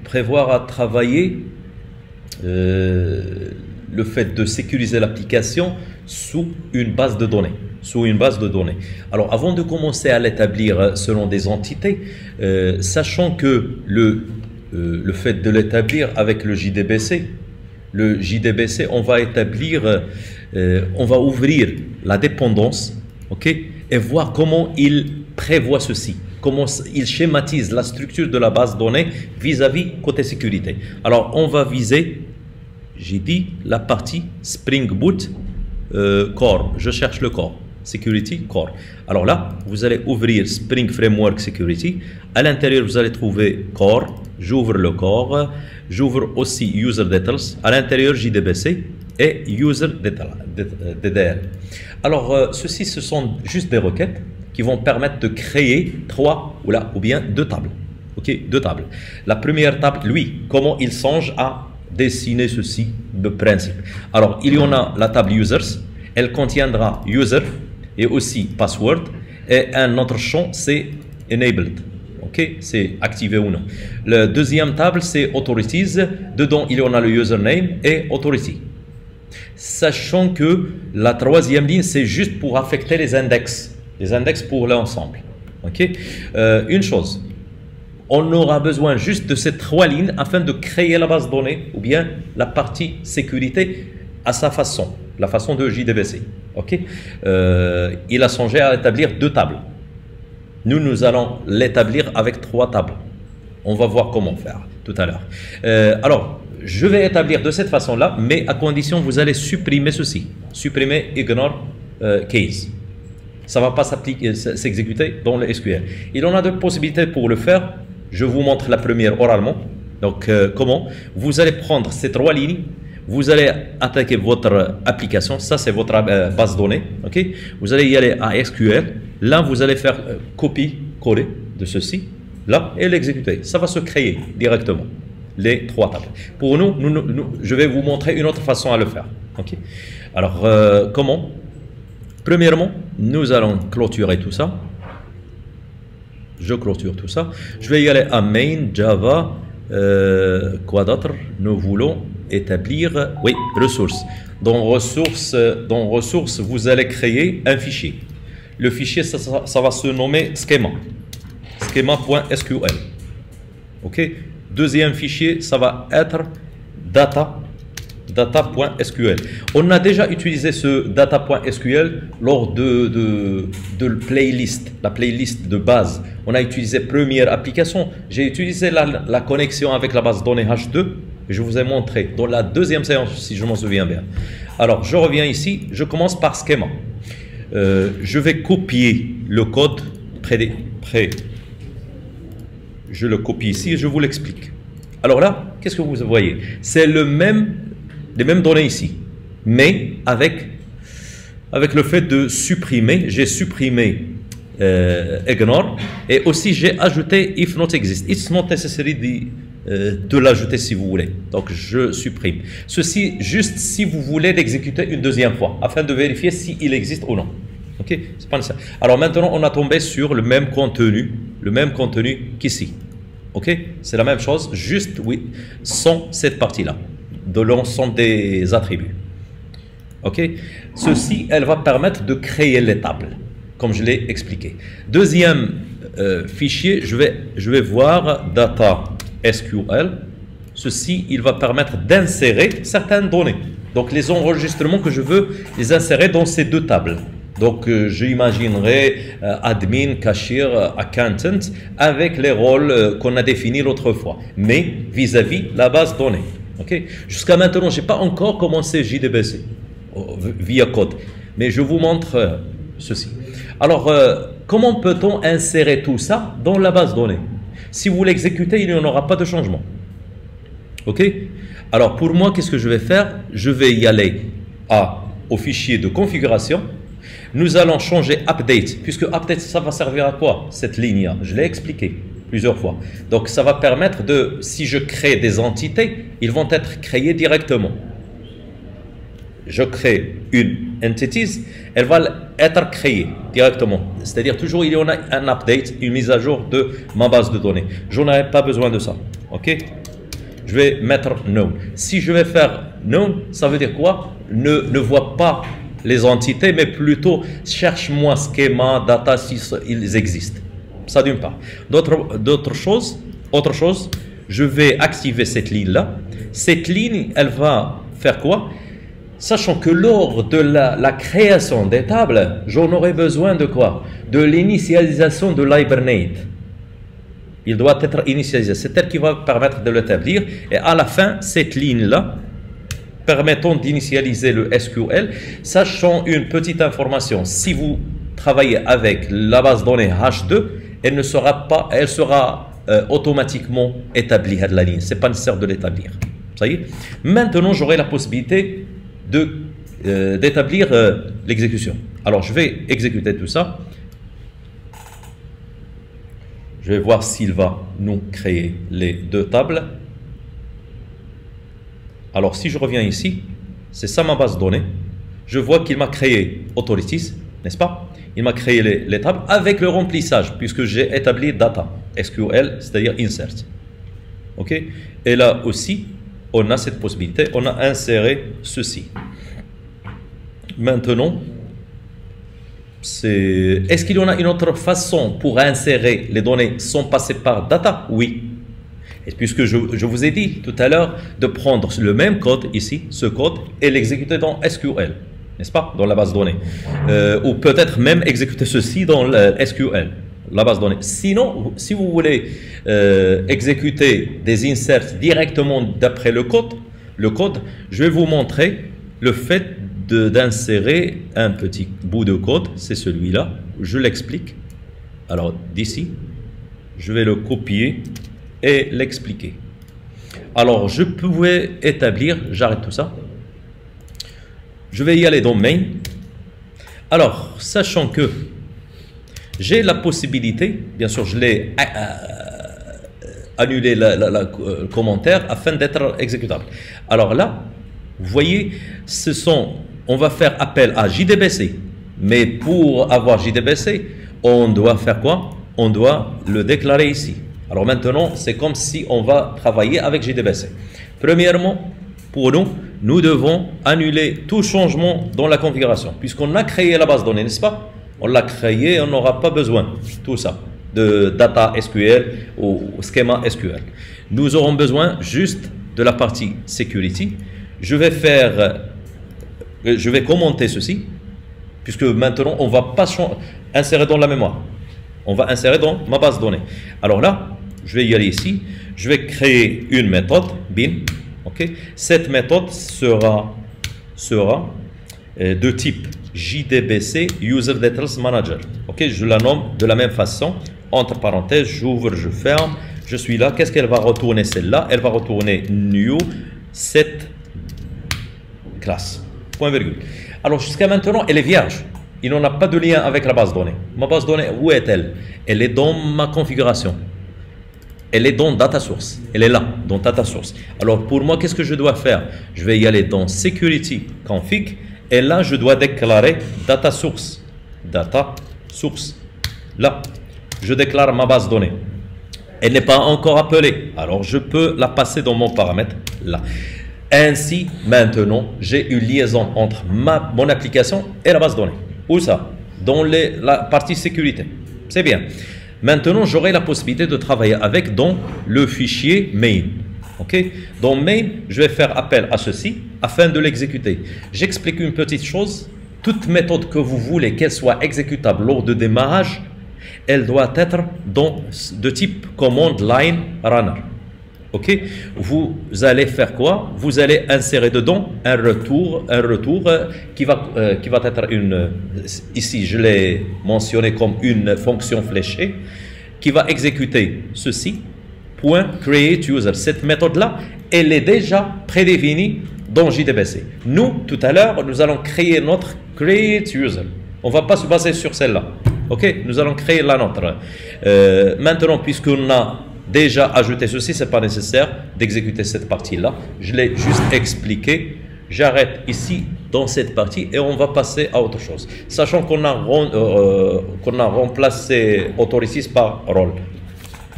Prévoir à travailler le fait de sécuriser l'application sous une base de données. Alors, avant de commencer à l'établir selon des entités, sachant que le fait de l'établir avec le JDBC, on va établir, on va ouvrir la dépendance, ok, et voir comment il prévoit ceci, comment il schématise la structure de la base de données vis-à-vis côté sécurité. Alors, on va viser, j'ai dit, la partie Spring Boot Core. Je cherche le core, Security Core. Alors là, vous allez ouvrir Spring Framework Security. À l'intérieur, vous allez trouver Core. J'ouvre le Core. J'ouvre aussi User Details. À l'intérieur, JDBC et User DDL. Alors, ceci, ce sont juste des requêtes qui vont permettre de créer ou bien deux tables. Ok, deux tables. La première table, lui, comment il songe à dessiner ceci de principe. Alors, il y en a la table Users. Elle contiendra User et aussi Password. Et un autre champ, c'est Enabled. Ok, c'est activé ou non. La deuxième table, c'est Authorities. Dedans, il y en a le Username et Authority. Sachant que la troisième ligne, c'est juste pour affecter les index pour l'ensemble. Ok. Une chose, on aura besoin juste de ces trois lignes afin de créer la base de données ou bien la partie sécurité à sa façon, la façon de JDBC. Ok. Il a songé à établir deux tables. Nous allons l'établir avec trois tables. On va voir comment faire tout à l'heure. Alors, je vais établir de cette façon-là, mais à condition vous allez supprimer ceci. Supprimer ignore case. Ça ne va pas s'exécuter dans le SQL. Il en a deux possibilités pour le faire. Je vous montre la première oralement. Donc, comment? Vous allez prendre ces trois lignes. Vous allez attaquer votre application. Ça, c'est votre base de données. Okay? Vous allez y aller à SQL. Là, vous allez faire copier-coller de ceci. Là, et l'exécuter. Ça va se créer directement. Les trois tables. Pour nous, je vais vous montrer une autre façon à le faire. Okay? Alors, comment? Premièrement, nous allons clôturer tout ça. Je clôture tout ça. Je vais y aller à main, Java, quoi d'autre? Nous voulons établir, oui, ressources. Dans ressources, vous allez créer un fichier. Le fichier, ça va se nommer schema. Schema.sql. OK? Deuxième fichier, ça va être data.sql. On a déjà utilisé ce data.sql lors de la playlist de base. On a utilisé première application. J'ai utilisé la connexion avec la base de données H2. Je vous ai montré dans la deuxième séance, si je m'en souviens bien. Alors, je reviens ici. Je commence par schéma. Je vais copier le code Je le copie ici et je vous l'explique. Alors là, qu'est-ce que vous voyez? C'est les mêmes données ici, mais avec le fait de supprimer, j'ai supprimé ignore et aussi j'ai ajouté if not exist. It's not necessary de l'ajouter si vous voulez. Donc je supprime. Ceci juste si vous voulez l'exécuter une deuxième fois afin de vérifier s'il existe ou non. Ok, c'est pas nécessaire. Alors maintenant on a tombé sur le même contenu qu'ici. Ok, c'est la même chose, juste oui, sans cette partie-là, de l'ensemble des attributs. Ok, ceci, elle va permettre de créer les tables, comme je l'ai expliqué. Deuxième fichier, je vais voir data SQL. Ceci, il va permettre d'insérer certaines données. Donc les enregistrements que je veux les insérer dans ces deux tables. Donc, j'imaginerai admin, cashier, accountant avec les rôles qu'on a définis l'autre fois, mais vis-à-vis la base de données. Okay? Jusqu'à maintenant, je n'ai pas encore commencé JDBC via code, mais je vous montre ceci. Alors, comment peut-on insérer tout ça dans la base de données? Si vous l'exécutez, il n'y en aura pas de changement. Ok? Alors, pour moi, qu'est-ce que je vais faire? Je vais y aller au fichier de configuration. Nous allons changer update, puisque update, ça va servir à quoi cette ligne-là? Je l'ai expliqué plusieurs fois. Donc, ça va permettre si je crée des entités, ils vont être créés directement. je crée une entities, elle va être créée directement. C'est-à-dire toujours il y en a un update, une mise à jour de ma base de données. Je n'aurai pas besoin de ça. Ok? Je vais mettre known. Si je vais faire known, ça veut dire quoi? Ne vois pas les entités, mais plutôt cherche-moi schéma, data si ils existent. Ça d'une part. Autre chose, je vais activer cette ligne-là. Cette ligne, elle va faire quoi? Sachant que lors de la création des tables, j'en aurai besoin de quoi? De l'initialisation de l'Hibernate. Il doit être initialisé. C'est elle qui va permettre de l'établir. Et à la fin, cette ligne-là, permettant d'initialiser le SQL, sachant une petite information. Si vous travaillez avec la base données H2, elle sera automatiquement établie à la ligne. Ce n'est pas nécessaire de l'établir. Ça y est. Maintenant, j'aurai la possibilité d'établir l'exécution. Alors, je vais exécuter tout ça. Je vais voir s'il va nous créer les deux tables. Alors, si je reviens ici, c'est ça ma base de données. Je vois qu'il m'a créé Authorities, n'est-ce pas? Il m'a créé les tables avec le remplissage, puisque j'ai établi Data, SQL, c'est-à-dire Insert. OK? Et là aussi, on a cette possibilité, on a inséré ceci. Maintenant, est-ce qu'il y en a une autre façon pour insérer les données sans passer par Data? Oui. Et puisque je vous ai dit tout à l'heure de prendre le même code ici, ce code, et l'exécuter dans SQL, n'est-ce pas, dans la base de données. Ou peut-être même exécuter ceci dans le SQL, la base de données. Sinon, si vous voulez exécuter des inserts directement d'après le code, je vais vous montrer le fait d'insérer un petit bout de code, c'est celui-là, je l'explique. Alors d'ici, je vais le copier et l'expliquer. Alors je pouvais établir, j'arrête tout ça, je vais y aller dans main. Alors sachant que j'ai la possibilité, bien sûr je l'ai annulé le commentaire afin d'être exécutable. Alors là, vous voyez, on va faire appel à JDBC, mais pour avoir JDBC, on doit faire quoi? On doit le déclarer ici. Alors maintenant, c'est comme si on va travailler avec JDBC. Premièrement, pour nous, nous devons annuler tout changement dans la configuration, puisqu'on a créé la base de données, n'est-ce pas? On l'a créé, on n'aura pas besoin de tout ça, de data SQL ou schéma SQL. Nous aurons besoin juste de la partie security. Je vais commenter ceci, puisque maintenant, on ne va pas insérer dans la mémoire. On va insérer dans ma base de données. Alors là, je vais y aller ici. Je vais créer une méthode, bin. Okay. Cette méthode sera de type JDBC User Details Manager. Okay. Je la nomme de la même façon. Entre parenthèses, j'ouvre, je ferme. Je suis là. Qu'est-ce qu'elle va retourner celle-là? Elle va retourner new set classe. Point virgule. Alors jusqu'à maintenant, elle est vierge. Il n'en a pas de lien avec la base de données. Ma base de données, où est-elle? Elle est dans ma configuration. Elle est dans Data Source. Elle est là, dans Data Source. Alors pour moi, qu'est-ce que je dois faire? Je vais y aller dans Security Config. Et là, je dois déclarer Data Source. Data Source. Là, je déclare ma base de données. Elle n'est pas encore appelée. Alors je peux la passer dans mon paramètre là. Ainsi, maintenant, j'ai une liaison entre mon application et la base de données. Où ça? Dans la partie sécurité. C'est bien. Maintenant, j'aurai la possibilité de travailler avec dans le fichier main. Okay? Dans main, je vais faire appel à ceci afin de l'exécuter. J'explique une petite chose. Toute méthode que vous voulez qu'elle soit exécutable lors de démarrage, elle doit être de type command line runner. Ok, vous allez faire quoi? Vous allez insérer dedans un retour qui va être ici je l'ai mentionné comme une fonction fléchée qui va exécuter ceci, point create user. Cette méthode-là, elle est déjà prédéfinie dans JDBC. Nous, tout à l'heure, nous allons créer notre create user. On ne va pas se baser sur celle-là. Ok, nous allons créer la nôtre. Maintenant, puisqu'on a déjà ajouté ceci, ce n'est pas nécessaire d'exécuter cette partie-là. Je l'ai juste expliqué. j'arrête ici dans cette partie et on va passer à autre chose. Sachant qu'on a remplacé authorities par rôle.